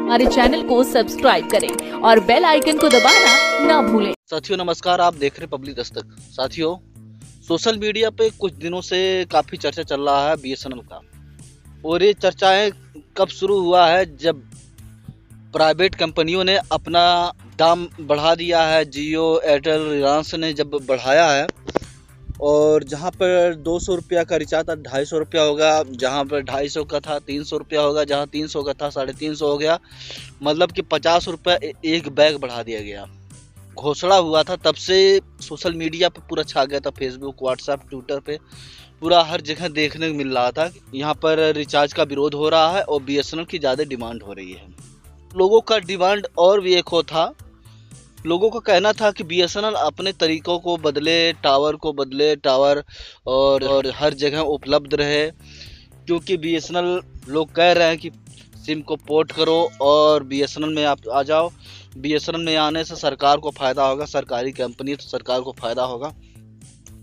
हमारे चैनल को सब्सक्राइब करें और बेल आइकन को दबाना ना भूलें। साथियों नमस्कार, आप देख रहे हैं पब्लिक दस्तक। साथियों, सोशल मीडिया पे कुछ दिनों से काफ़ी चर्चा चल रहा है बीएसएनएल का, और ये चर्चाएं कब शुरू हुआ है जब प्राइवेट कंपनियों ने अपना दाम बढ़ा दिया है। जियो, एयरटेल, रिलायंस ने जब बढ़ाया है, और जहां पर 200 रुपया का रिचार्ज था 250 रुपया होगा, जहां पर 250 का था 300 रुपया होगा, जहां 300 का था 350 हो गया। मतलब कि 50 रुपया एक बैग बढ़ा दिया गया। घोषणा हुआ था, तब से सोशल मीडिया पे पूरा छा गया था। फेसबुक, व्हाट्सएप, ट्विटर पे पूरा हर जगह देखने को मिल रहा था यहाँ पर रिचार्ज का विरोध हो रहा है और बीएसएनएल की ज़्यादा डिमांड हो रही है। लोगों का डिमांड और भी एक हो था। लोगों का कहना था कि बीएसएनएल अपने तरीकों को बदले, टावर को बदले, टावर और हर जगह उपलब्ध रहे, क्योंकि बीएसएनएल लोग कह रहे हैं कि सिम को पोर्ट करो और बीएसएनएल में आप आ जाओ। बीएसएनएल में आने से सरकार को फ़ायदा होगा, सरकारी कंपनी तो सरकार को फ़ायदा होगा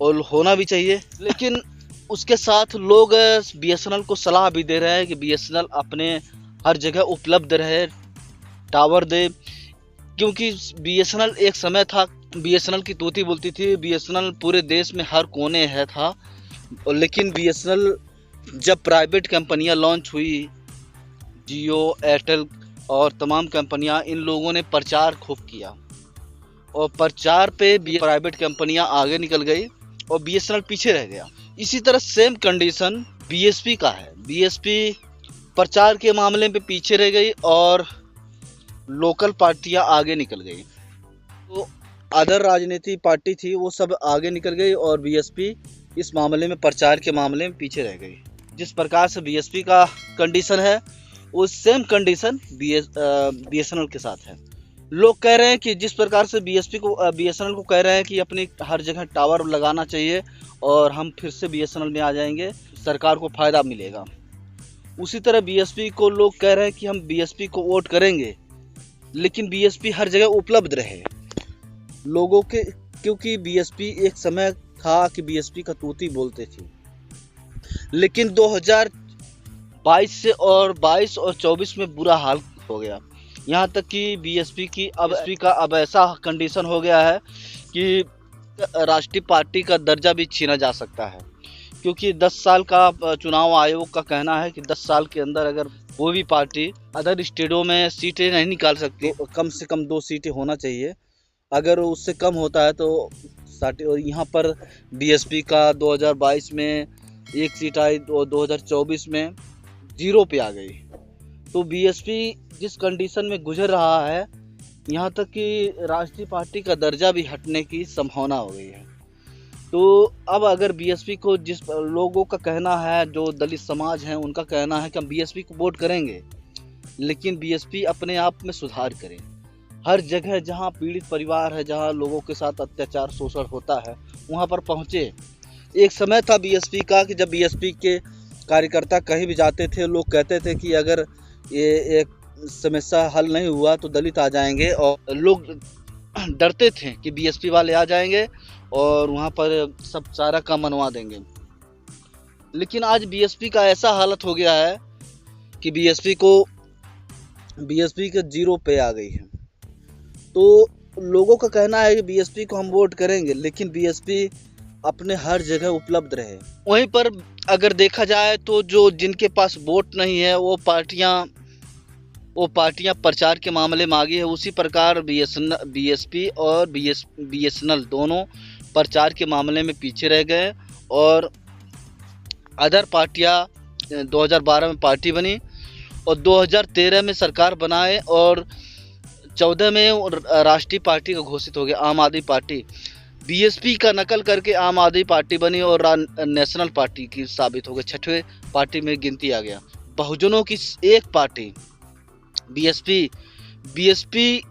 और होना भी चाहिए। लेकिन उसके साथ लोग बीएसएनएल को सलाह भी दे रहे हैं कि बीएसएनएल अपने हर जगह उपलब्ध रहे, टावर दे, क्योंकि बीएसएनएल एक समय था, बीएसएनएल की तूती बोलती थी। बीएसएनएल पूरे देश में हर कोने है था, लेकिन बीएसएनएल जब प्राइवेट कंपनियां लॉन्च हुई, जियो, एयरटेल और तमाम कंपनियां, इन लोगों ने प्रचार खूब किया और प्रचार पे प्राइवेट कंपनियां आगे निकल गई और बीएसएनएल पीछे रह गया। इसी तरह सेम कंडीशन बीएसपी का है। बीएसपी प्रचार के मामले में पीछे रह गई और लोकल पार्टियां आगे निकल गई। तो अदर राजनीति पार्टी थी, वो सब आगे निकल गई और बीएसपी इस मामले में, प्रचार के मामले में पीछे रह गई। जिस प्रकार से बीएसपी का कंडीशन है, वो सेम कंडीशन बीएसएनएल के साथ है। लोग कह रहे हैं कि जिस प्रकार से बीएसएनएल को कह रहे हैं कि अपनी हर जगह टावर लगाना चाहिए और हम फिर से बीएसएनएल में आ जाएंगे, सरकार को फ़ायदा मिलेगा, उसी तरह बीएसपी को लोग कह रहे हैं कि हम बीएसपी को वोट करेंगे, लेकिन बीएसपी हर जगह उपलब्ध रहे लोगों के, क्योंकि बीएसपी एक समय था कि बीएसपी का तूती बोलते थे। लेकिन 2022 से और 22 और 24 में बुरा हाल हो गया। यहाँ तक कि बीएसपी का अब ऐसा कंडीशन हो गया है कि राष्ट्रीय पार्टी का दर्जा भी छीना जा सकता है, क्योंकि 10 साल का चुनाव आयोग का कहना है कि 10 साल के अंदर अगर कोई भी पार्टी अदर स्टेटों में सीटें नहीं निकाल सकती, कम से कम 2 सीटें होना चाहिए। अगर उससे कम होता है तो और यहाँ पर बीएसपी का 2022 में 1 सीट आई और 2024 में 0 पे आ गई। तो बीएसपी जिस कंडीशन में गुजर रहा है, यहाँ तक कि राष्ट्रीय पार्टी का दर्जा भी हटने की संभावना हो गई है। तो अब अगर बीएसपी को, जिस लोगों का कहना है, जो दलित समाज है उनका कहना है कि हम बीएसपी को वोट करेंगे, लेकिन बीएसपी अपने आप में सुधार करे। हर जगह जहाँ पीड़ित परिवार है, जहाँ लोगों के साथ अत्याचार, शोषण होता है, वहाँ पर पहुँचे। एक समय था बीएसपी का कि जब बीएसपी के कार्यकर्ता कहीं भी जाते थे, लोग कहते थे कि अगर ये एक समस्या हल नहीं हुआ तो दलित आ जाएंगे, और लोग डरते थे कि बीएसपी वाले आ जाएंगे और वहाँ पर सब सारा काम मनवा देंगे। लेकिन आज बीएसपी का ऐसा हालत हो गया है कि बीएसपी के 0 पे आ गई है। तो लोगों का कहना है कि बीएसपी को हम वोट करेंगे, लेकिन बीएसपी अपने हर जगह उपलब्ध रहे। वहीं पर अगर देखा जाए तो जिनके पास वोट नहीं है, वो पार्टियां प्रचार के मामले में आगे है। उसी प्रकार बीएसपी और बीएसएनएल दोनों प्रचार के मामले में पीछे रह गए और अदर पार्टियां 2012 में पार्टी बनी और 2013 में सरकार बनाए और 14 में राष्ट्रीय पार्टी का घोषित हो गया आम आदमी पार्टी। बीएसपी का नकल करके आम आदमी पार्टी बनी और नेशनल पार्टी की साबित हो गई, 6ठे पार्टी में गिनती आ गया। बहुजनों की एक पार्टी बीएसपी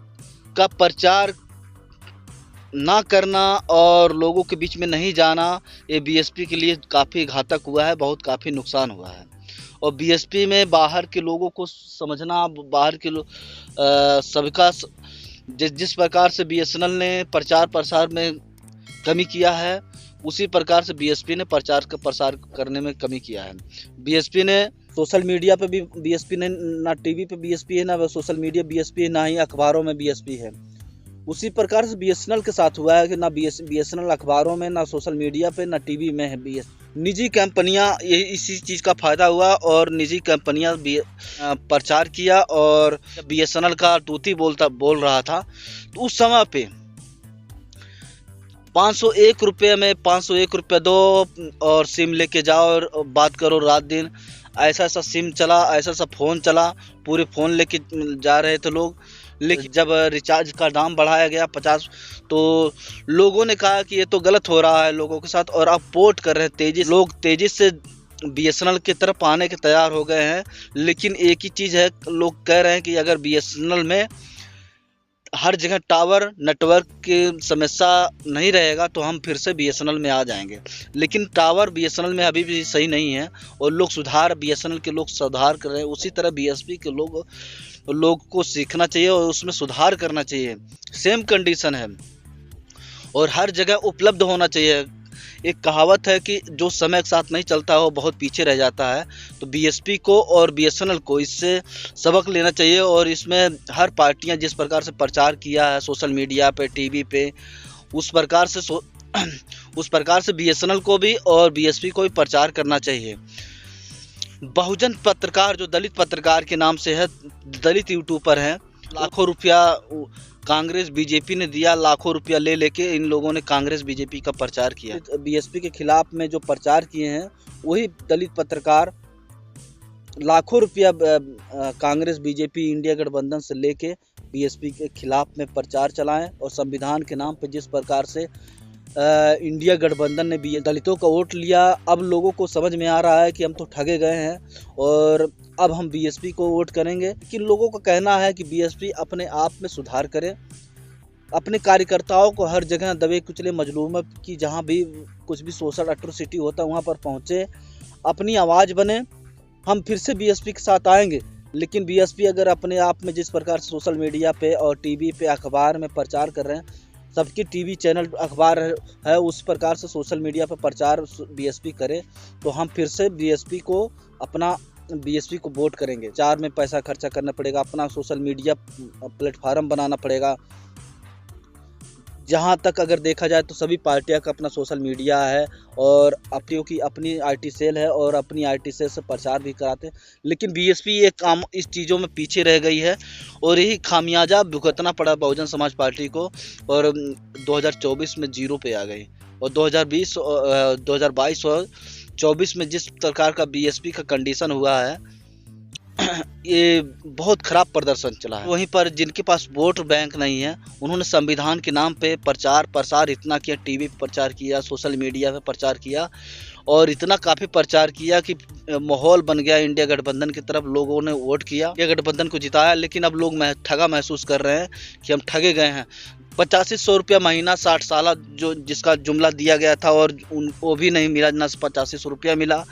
का प्रचार ना करना और लोगों के बीच में नहीं जाना, ये बीएसपी के लिए काफ़ी घातक हुआ है, काफ़ी नुकसान हुआ है। और बीएसपी में बाहर के लोगों को समझना, बाहर के सबका जिस प्रकार से बीएसएनएल ने प्रचार प्रसार में कमी किया है, उसी प्रकार से बीएसपी ने प्रसार करने में कमी किया है। बीएसपी ने सोशल मीडिया पे भी बीएसपी नहीं, ना टीवी पे बीएसपी है, ना सोशल मीडिया बीएसपी है, ना ही अखबारों में बीएसपी है। उसी प्रकार से बीएसएनएल के साथ हुआ है कि ना बीएसएनएल अखबारों में, ना सोशल मीडिया पे, ना टीवी में है निजी कंपनियां ये इसी चीज़ का फायदा हुआ और निजी कंपनियां प्रचार किया। और बीएसएनएल का तूती बोल रहा था तो उस समय पे 501 रुपये में 501 रुपये दो और सिम लेके जाओ और बात करो रात दिन। ऐसा ऐसा सिम चला, ऐसा ऐसा फ़ोन चला, पूरे फ़ोन लेके जा रहे थे लोग। लेकिन जब रिचार्ज का दाम बढ़ाया गया 50, तो लोगों ने कहा कि ये तो गलत हो रहा है लोगों के साथ, और अब पोर्ट कर रहे हैं लोग तेज़ी से बीएसएनएल की तरफ आने के तैयार हो गए हैं। लेकिन एक ही चीज़ है, लोग कह रहे हैं कि अगर बीएसएनएल में हर जगह टावर नेटवर्क की समस्या नहीं रहेगा तो हम फिर से बीएसएनएल में आ जाएंगे। लेकिन टावर बीएसएनएल में अभी भी सही नहीं है और बीएसएनएल के लोग सुधार कर रहे हैं। उसी तरह बीएसपी के लोग को सीखना चाहिए और उसमें सुधार करना चाहिए। सेम कंडीशन है और हर जगह उपलब्ध होना चाहिए। एक कहावत है कि जो समय के साथ नहीं चलता है वो बहुत पीछे रह जाता है। तो बीएसपी को और बीएसएनएल को इससे सबक लेना चाहिए। और इसमें हर पार्टियां जिस प्रकार से प्रचार किया है सोशल मीडिया पे, टीवी पे, उस प्रकार से बीएसएनएल को भी और बीएसपी को भी प्रचार करना चाहिए। बहुजन पत्रकार जो दलित पत्रकार के नाम से है, दलित यूट्यूबर हैं, लाखों रुपया कांग्रेस बीजेपी ने दिया, लाखों रुपया ले लेके इन लोगों ने कांग्रेस बीजेपी का प्रचार किया। बीएसपी के खिलाफ में जो प्रचार किए हैं वही दलित पत्रकार लाखों रुपया कांग्रेस बीजेपी इंडिया गठबंधन से लेके बीएसपी के खिलाफ में प्रचार चलाएं। और संविधान के नाम पे जिस प्रकार से इंडिया गठबंधन ने भी दलितों का वोट लिया, अब लोगों को समझ में आ रहा है कि हम तो ठगे गए हैं और अब हम बीएसपी को वोट करेंगे। कि लोगों का कहना है कि बीएसपी अपने आप में सुधार करे, अपने कार्यकर्ताओं को हर जगह दबे कुचले मजलूम की जहां भी कुछ भी सोशल एट्रोसिटी होता है वहां पर पहुंचे, अपनी आवाज़ बने। हम फिर से बीएसपी के साथ आएंगे। लेकिन बीएसपी अगर अपने आप में जिस प्रकार से सोशल मीडिया पे और टीवी पे अखबार में प्रचार कर रहे हैं, सबकी टीवी चैनल अखबार है उस प्रकार से सोशल मीडिया पर प्रचार बीएसपी करे, तो हम फिर से बीएसपी को वोट करेंगे। चार में पैसा खर्चा करना पड़ेगा, अपना सोशल मीडिया प्लेटफार्म बनाना पड़ेगा। जहाँ तक अगर देखा जाए तो सभी पार्टियों का अपना सोशल मीडिया है और अपनी आईटी सेल है और अपनी आईटी सेल से प्रचार भी कराते हैं। लेकिन बीएसपी ये काम इस चीज़ों में पीछे रह गई है और यही खामियाजा भुगतना पड़ा बहुजन समाज पार्टी को। और 2024 में जीरो पे आ गई और 2022 और 24 में जिस प्रकार का बीएसपी का कंडीशन हुआ है, ये बहुत खराब प्रदर्शन चला है। वहीं पर जिनके पास वोट बैंक नहीं है उन्होंने संविधान के नाम पे प्रचार प्रसार इतना किया, टीवी पे प्रचार किया, सोशल मीडिया पे प्रचार किया और इतना काफ़ी प्रचार किया कि माहौल बन गया इंडिया गठबंधन की तरफ। लोगों ने वोट किया, इंडिया गठबंधन को जिताया। लेकिन अब लोग ठगा महसूस कर रहे हैं कि हम ठगे गए हैं। 8500 रुपया महीना 60 साल जो जिसका जुमला दिया गया था और वो भी नहीं मिला, ना 8500 रुपया मिला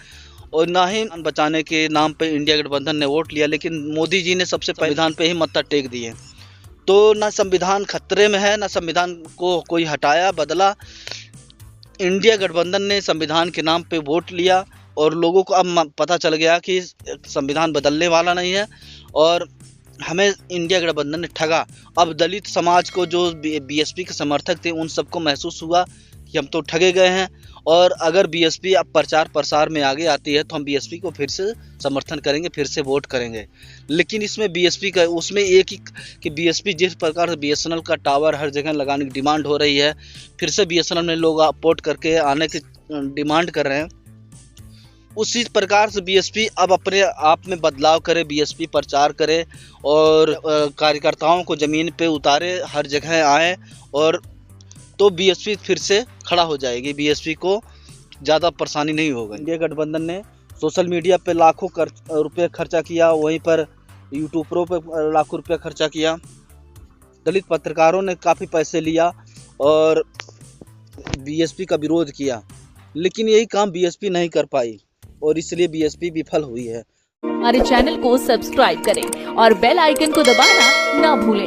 और ना ही बचाने के नाम पे इंडिया गठबंधन ने वोट लिया। लेकिन मोदी जी ने सबसे पहले संविधान पे ही मत्था टेक दिए। तो ना संविधान खतरे में है, ना संविधान को कोई हटाया बदला। इंडिया गठबंधन ने संविधान के नाम पे वोट लिया और लोगों को अब पता चल गया कि संविधान बदलने वाला नहीं है और हमें इंडिया गठबंधन ने ठगा। अब दलित समाज को जो बीएसपी के समर्थक थे उन सबको महसूस हुआ कि हम तो ठगे गए हैं। और अगर बीएसपी अब प्रचार प्रसार में आगे आती है तो हम बीएसपी को फिर से समर्थन करेंगे, फिर से वोट करेंगे। लेकिन इसमें बीएसपी का उसमें एक ही कि बीएसपी जिस प्रकार से बीएसएनएल का टावर हर जगह लगाने की डिमांड हो रही है, फिर से बीएसएनएल में लोग पोर्ट करके आने की डिमांड कर रहे हैं, उसी प्रकार से बीएसपी अब अपने आप में बदलाव करे, बीएसपी प्रचार करे और कार्यकर्ताओं को ज़मीन पे उतारे, हर जगह आए और तो बीएसपी फिर से खड़ा हो जाएगी। बीएसपी को ज़्यादा परेशानी नहीं होगी। इंडिया गठबंधन ने सोशल मीडिया पे लाखों रुपये खर्चा किया, वहीं पर यूट्यूबरों पे लाखों रुपया खर्चा किया, दलित पत्रकारों ने काफ़ी पैसे लिया और बीएसपी का विरोध किया। लेकिन यही काम बीएसपी नहीं कर पाई और इसलिए बीएसपी विफल हुई है। हमारे चैनल को सब्सक्राइब करें और बेल आइकन को दबाना ना भूलें।